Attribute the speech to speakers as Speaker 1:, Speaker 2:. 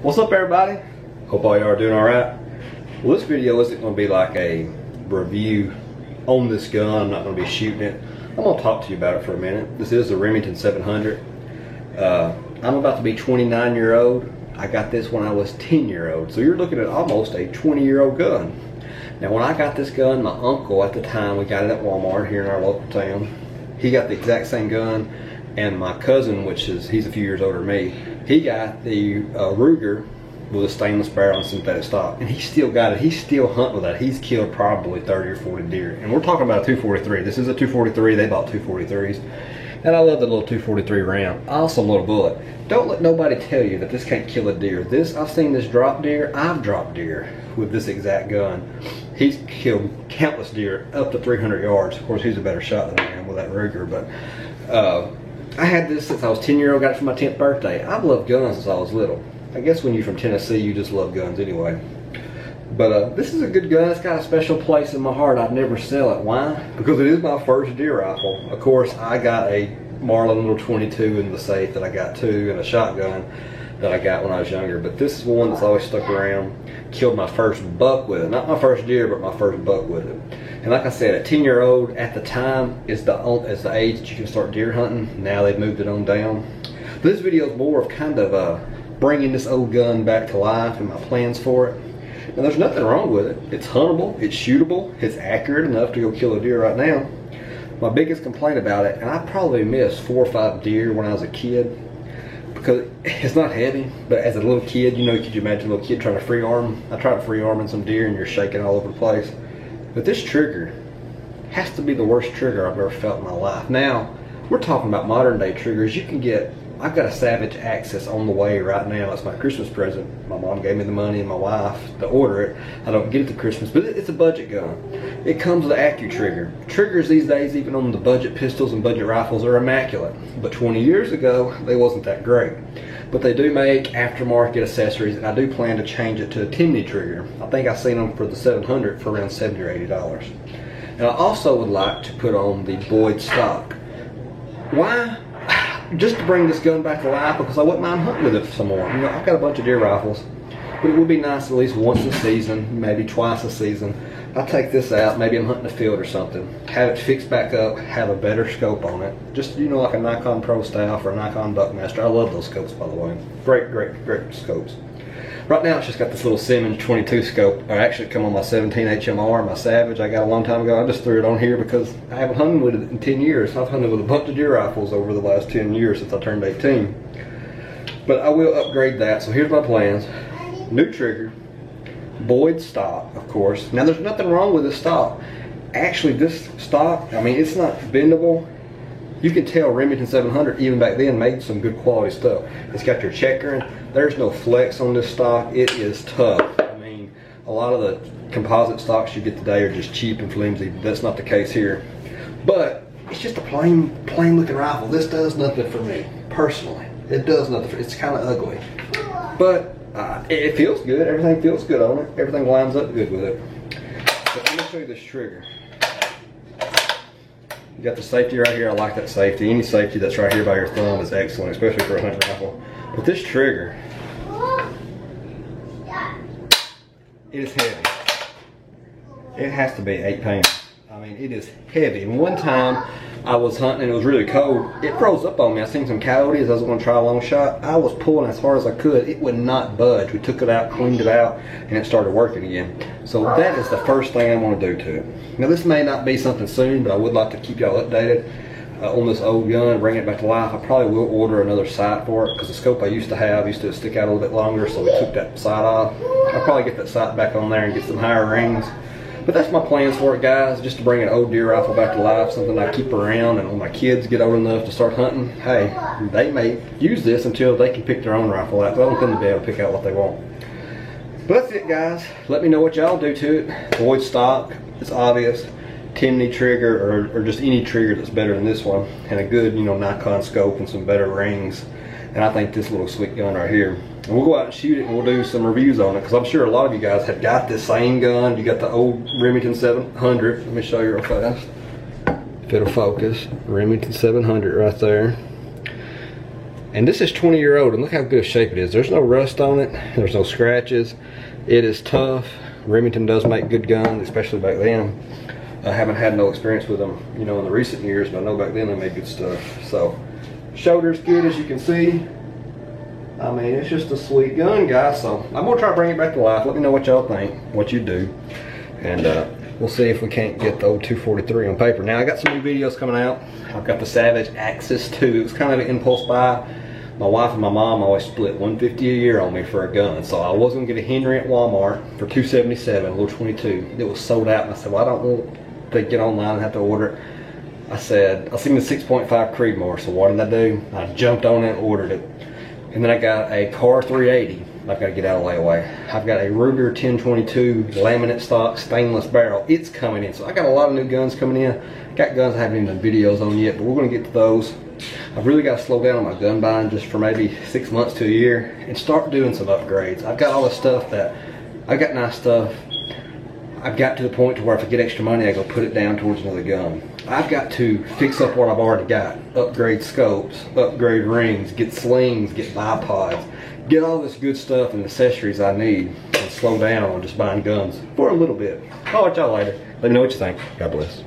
Speaker 1: What's up, everybody? Hope all y'all are doing alright. Well, this video isn't going to be like a review on this gun. I'm not going to be shooting it. I'm going to talk to you about it for a minute. This is the Remington 700. I'm about to be 29-year-old. I got this when I was 10-year-old. So you're looking at almost a 20-year-old gun. Now, when I got this gun, my uncle at the time, we got it at Walmart here in our local town. He got the exact same gun. And my cousin, he's a few years older than me, he got the Ruger with a stainless barrel and synthetic stock, and he still got it. He's still hunting with that. He's killed probably 30 or 40 deer, and we're talking about a 243. This is a 243. They bought 243s, and I love the little 243 round. Awesome little bullet. Don't let nobody tell you that this can't kill a deer. I've seen this drop deer. I've dropped deer with this exact gun. He's killed countless deer up to 300 yards. Of course, he's a better shot than I am with that Ruger, but I had this since I was 10-year-old, got it for my 10th birthday. I've loved guns since I was little. I guess when you're from Tennessee, you just love guns anyway. But this is a good gun. It's got a special place in my heart. I'd never sell it. Why? Because it is my first deer rifle. Of course, I got a Marlin little 22 in the safe that I got too, and a shotgun that I got when I was younger. But this is one that's always stuck around. Killed my first buck with it. Not my first deer, but my first buck with it. And like I said, a 10-year-old at the time is the age that you can start deer hunting. Now they've moved it on down. But this video is more of kind of bringing this old gun back to life and my plans for it. And there's nothing wrong with it. It's huntable, it's shootable, it's accurate enough to go kill a deer right now. My biggest complaint about it, and I probably missed 4 or 5 deer when I was a kid, because it's not heavy, but as a little kid, could you imagine a little kid trying to free arm? I tried free arming some deer and you're shaking all over the place. But this trigger has to be the worst trigger I've ever felt in my life. Now, we're talking about modern day triggers. I've got a Savage Access on the way right now. It's my Christmas present. My mom gave me the money and my wife to order it. I don't get it to Christmas, but it's a budget gun. It comes with an AccuTrigger. Triggers these days, even on the budget pistols and budget rifles, are immaculate. But 20 years ago, they wasn't that great. But they do make aftermarket accessories, and I do plan to change it to a Timney trigger. I think I've seen them for the 700 for around $70 or $80. And I also would like to put on the Boyd stock. Why? Just to bring this gun back to life, because I wouldn't mind hunting with it some more. I've got a bunch of deer rifles, but it would be nice at least once a season, maybe twice a season. I'll take this out, maybe I'm hunting a field or something, have it fixed back up, have a better scope on it. Just, like a Nikon Pro Staff or a Nikon Buckmaster. I love those scopes, by the way. Great scopes. Right now, it's just got this little Simmons 22 scope. I actually come on my 17 HMR, my Savage I got a long time ago. I just threw it on here because I haven't hunted with it in 10 years. I've hunted with a bunch of deer rifles over the last 10 years since I turned 18. But I will upgrade that, so here's my plans. New trigger, Boyd stock, of course. Now, there's nothing wrong with this stock. Actually, this stock, it's not bendable. You can tell Remington 700, even back then, made some good quality stuff. It's got your checkering. There's no flex on this stock. It is tough. A lot of the composite stocks you get today are just cheap and flimsy. That's not the case here. But it's just a plain looking rifle. This does nothing for me, personally. It does nothing. It's kind of ugly. But it feels good. Everything feels good on it. Everything lines up good with it. But let me show you this trigger. You got the safety right here. I like that safety. Any safety that's right here by your thumb is excellent, especially for a hunting rifle. But this trigger, it is heavy. It has to be 8 pounds. It is heavy. And one time I was hunting and it was really cold. It froze up on me. I seen some coyotes. I was going to try a long shot. I was pulling as hard as I could. It would not budge. We took it out, cleaned it out, and it started working again. So that is the first thing I want to do to it. Now, this may not be something soon, but I would like to keep y'all updated on this old gun, bring it back to life. I probably will order another sight for it, because the scope I used to stick out a little bit longer, so we took that sight off. I'll probably get that sight back on there and get some higher rings. But that's my plans for it, guys, just to bring an old deer rifle back to life, something I keep around, and when my kids get old enough to start hunting, hey, they may use this until they can pick their own rifle out. So I want them to be able to pick out what they want. But that's it, guys. Let me know what y'all do to it. Boyd stock, it's obvious. Timney trigger, or just any trigger that's better than this one, and a good, Nikon scope and some better rings. And I think this little sweet gun right here. And we'll go out and shoot it, and we'll do some reviews on it, because I'm sure a lot of you guys have got this same gun. You got the old Remington 700. Let me show you real fast. If it'll focus. Remington 700 right there. And this is 20-year-old, and look how good shape it is. There's no rust on it. There's no scratches. It is tough. Remington does make good guns, especially back then. I haven't had no experience with them, you know, in the recent years, but I know back then they made good stuff. So, shoulder's good, as you can see. I mean, it's just a sweet gun, guys. So, I'm gonna try to bring it back to life. Let me know what y'all think, what you do, and we'll see if we can't get the old 243 on paper. Now, I got some new videos coming out. I've got the Savage Axis 2. It was kind of an impulse buy. My wife and my mom always split $150 a year on me for a gun. So I was gonna get a Henry at Walmart for $277, a little 22. It was sold out, and I said, well, I don't want to get online and have to order it. I said, I seen the 6.5 Creedmoor, so what did I do? I jumped on it and ordered it. And then I got a Car 380. I've got to get out of layaway. I've got a Ruger 1022 laminate stock stainless barrel. It's coming in. So I got a lot of new guns coming in. Got guns I haven't even done videos on yet, but we're going to get to those. I've really got to slow down on my gun buying just for maybe 6 months to a year and start doing some upgrades. I've got all the stuff that, I've got nice stuff. I've got to the point to where if I get extra money, I go put it down towards another gun. I've got to fix up what I've already got. Upgrade scopes, upgrade rings, get slings, get bipods, get all this good stuff and accessories I need, and slow down on just buying guns for a little bit. I'll let y'all later. Let me know what you think. God bless.